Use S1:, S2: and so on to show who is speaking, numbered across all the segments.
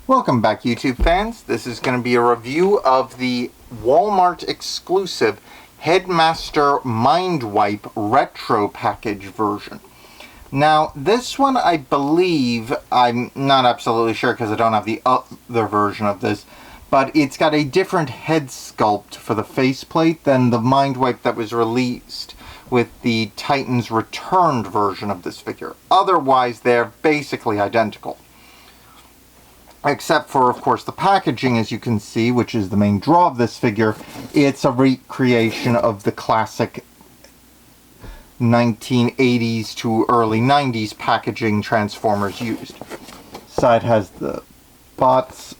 S1: Welcome back, YouTube fans. This is going to be a review of the Walmart exclusive Headmaster Mindwipe Retro Package version. Now, this one I believe, I'm not absolutely sure because I don't have the other version of this, but it's got a different head sculpt for the faceplate than the Mindwipe that was released with the Titans Returned version of this figure. Otherwise, they're basically identical. Except for, of course, the packaging, as you can see, which is the main draw of this figure. It's a recreation of the classic 1980s to early 90s packaging Transformers used. Side has the bots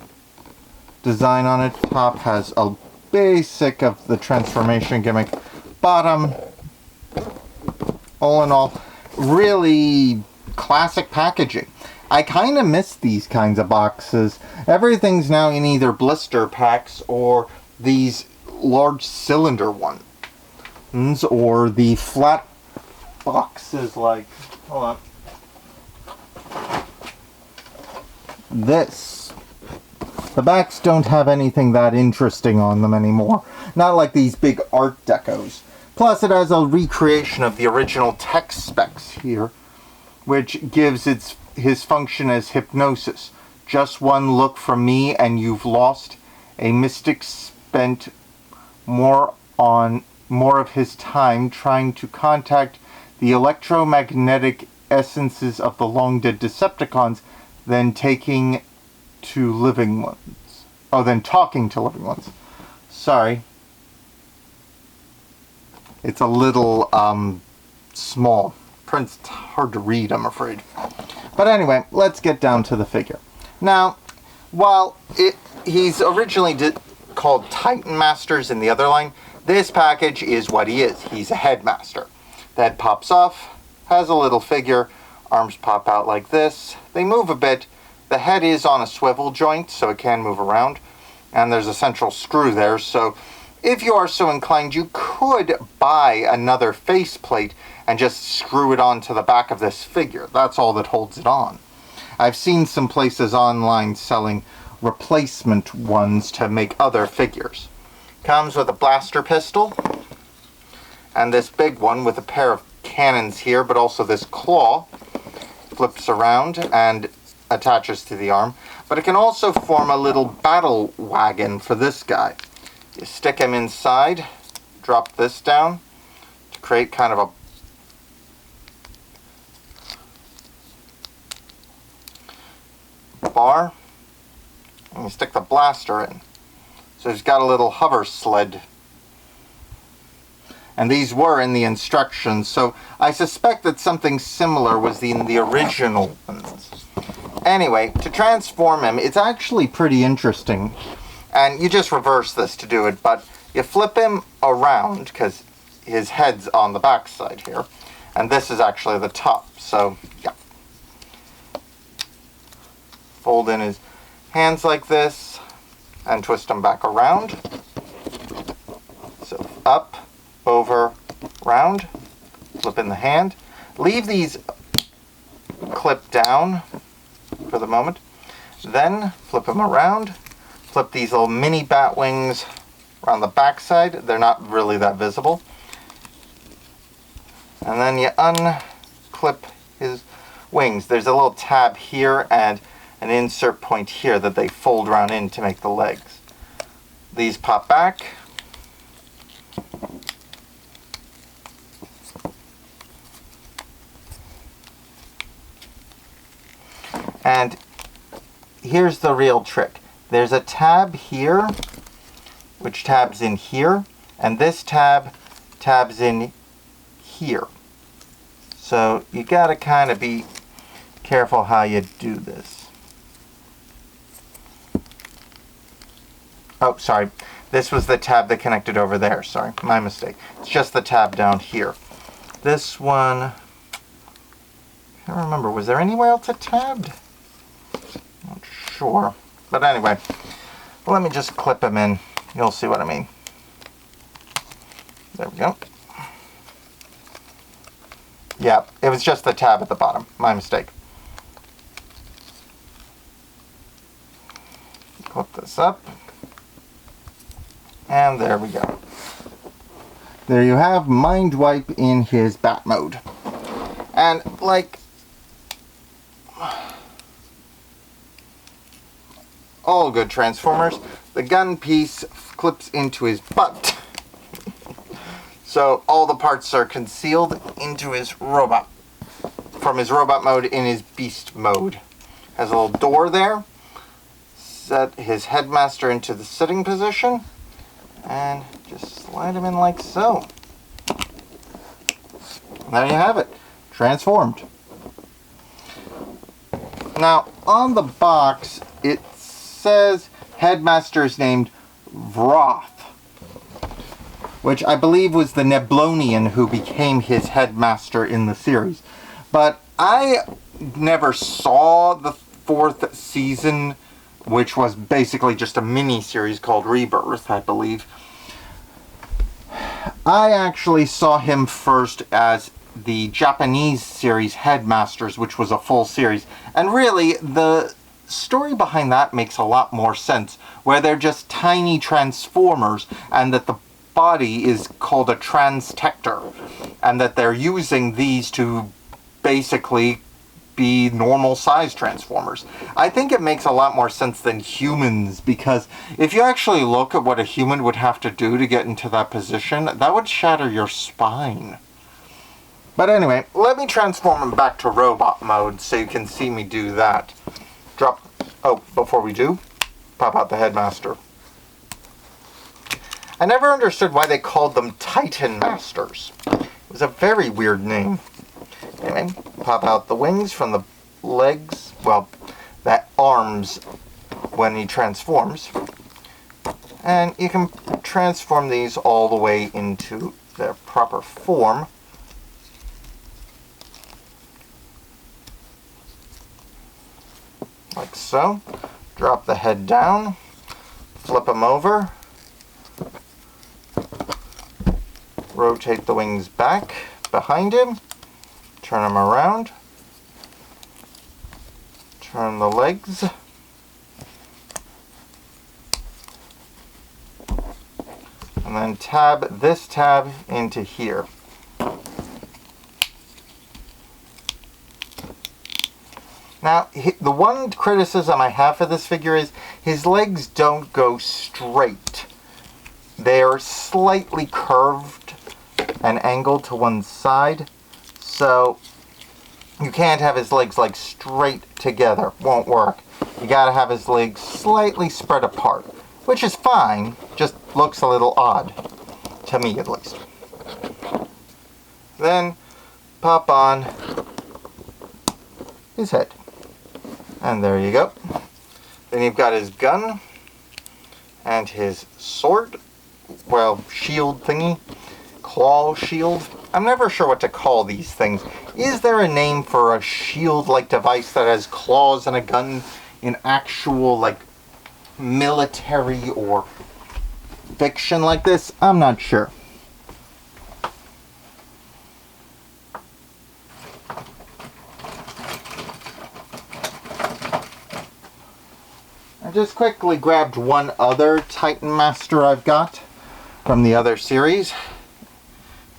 S1: design on it. Top has a basic of the transformation gimmick. Bottom, all in all, really classic packaging. I kind of miss these kinds of boxes. Everything's now in either blister packs or these large cylinder ones, or the flat boxes like, hold on, this. The backs don't have anything that interesting on them anymore. Not like these big art decos. Plus it has a recreation of the original tech specs here, which gives his function as hypnosis. Just one look from me and you've lost. A mystic spent more of his time trying to contact the electromagnetic essences of the long-dead Decepticons than talking to living ones. Sorry. It's a little small. Print's hard to read, I'm afraid. But anyway, let's get down to the figure. Now, while he's originally called Titan Masters in the other line, this package is what he is. He's a headmaster. The head pops off, has a little figure, arms pop out like this. They move a bit. The head is on a swivel joint, so it can move around. And there's a central screw there, so if you are so inclined, you could buy another faceplate and just screw it onto the back of this figure. That's all that holds it on. I've seen some places online selling replacement ones to make other figures. Comes with a blaster pistol, and this big one with a pair of cannons here, but also this claw. Flips around and attaches to the arm. But it can also form a little battle wagon for this guy. You stick him inside, drop this down to create kind of a bar, and you stick the blaster in. So he's got a little hover sled. And these were in the instructions, so I suspect that something similar was in the original ones. Anyway, to transform him, it's actually pretty interesting. And you just reverse this to do it, but you flip him around, because his head's on the back side here. And this is actually the top, so yeah. Fold in his hands like this, and twist them back around. So up, over, round, flip in the hand. Leave these clipped down for the moment. Then flip them around. Flip these little mini bat wings around the back side. They're not really that visible. And then you unclip his wings. There's a little tab here and an insert point here that they fold around in to make the legs. These pop back. And here's the real trick. There's a tab here, which tabs in here, and this tab tabs in here. So you gotta kind of be careful how you do this. Oh, sorry. This was the tab that connected over there. Sorry, my mistake. It's just the tab down here. This one, I can't remember. Was there anywhere else it tabbed? Not sure. But anyway, let me just clip him in. You'll see what I mean. There we go. Yeah, it was just the tab at the bottom. My mistake. Clip this up. And there we go. There you have Mindwipe in his bat mode. And like all good Transformers, the gun piece clips into his butt. So all the parts are concealed into his robot. From his robot mode in his beast mode. Has a little door there. Set his headmaster into the sitting position. And just slide him in like so. And there you have it. Transformed. Now, on the box, it says headmaster is named Vroth, which I believe was the Neblonian who became his headmaster in the series. But I never saw the 4th season, which was basically just a mini-series called Rebirth, I believe. I actually saw him first as the Japanese series Headmasters, which was a full series. And really, the story behind that makes a lot more sense, where they're just tiny transformers, and that the body is called a transtector, and that they're using these to basically be normal size transformers. I think it makes a lot more sense than humans, because if you actually look at what a human would have to do to get into that position, that would shatter your spine. But anyway, let me transform him back to robot mode so you can see me do that. Before we do, pop out the headmaster. I never understood why they called them Titan Masters. It was a very weird name. Anyway, pop out the wings from the legs, well, the arms when he transforms. And you can transform these all the way into their proper form. Like so. Drop the head down, flip him over, rotate the wings back behind him, turn him around, turn the legs, and then tab this tab into here. Now, the one criticism I have for this figure is his legs don't go straight. They're slightly curved and angled to one side, so you can't have his legs like straight together. Won't work. You gotta have his legs slightly spread apart, which is fine, just looks a little odd, to me at least. Then pop on his head. And there you go. Then you've got his gun and his sword, well, shield thingy, claw shield. I'm never sure what to call these things. Is there a name for a shield-like device that has claws and a gun in actual, like, military or fiction like this? I'm not sure. I just quickly grabbed one other Titan Master I've got from the other series.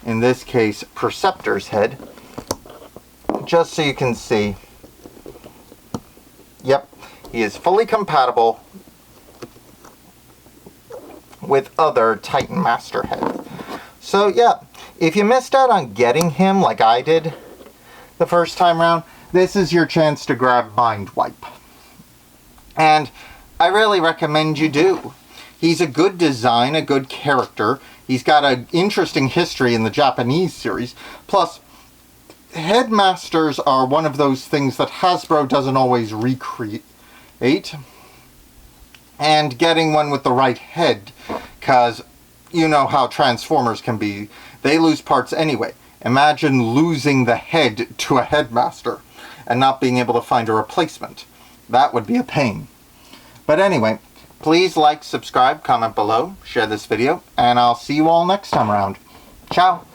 S1: In this case, Perceptor's head. Just so you can see. Yep, he is fully compatible with other Titan Master heads. So yeah, if you missed out on getting him like I did the first time round, this is your chance to grab Mindwipe. And I really recommend you do. He's a good design, a good character. He's got an interesting history in the Japanese series. Plus, Headmasters are one of those things that Hasbro doesn't always recreate. And getting one with the right head, because you know how Transformers can be. They lose parts anyway. Imagine losing the head to a Headmaster and not being able to find a replacement. That would be a pain. But anyway, please like, subscribe, comment below, share this video, and I'll see you all next time around. Ciao!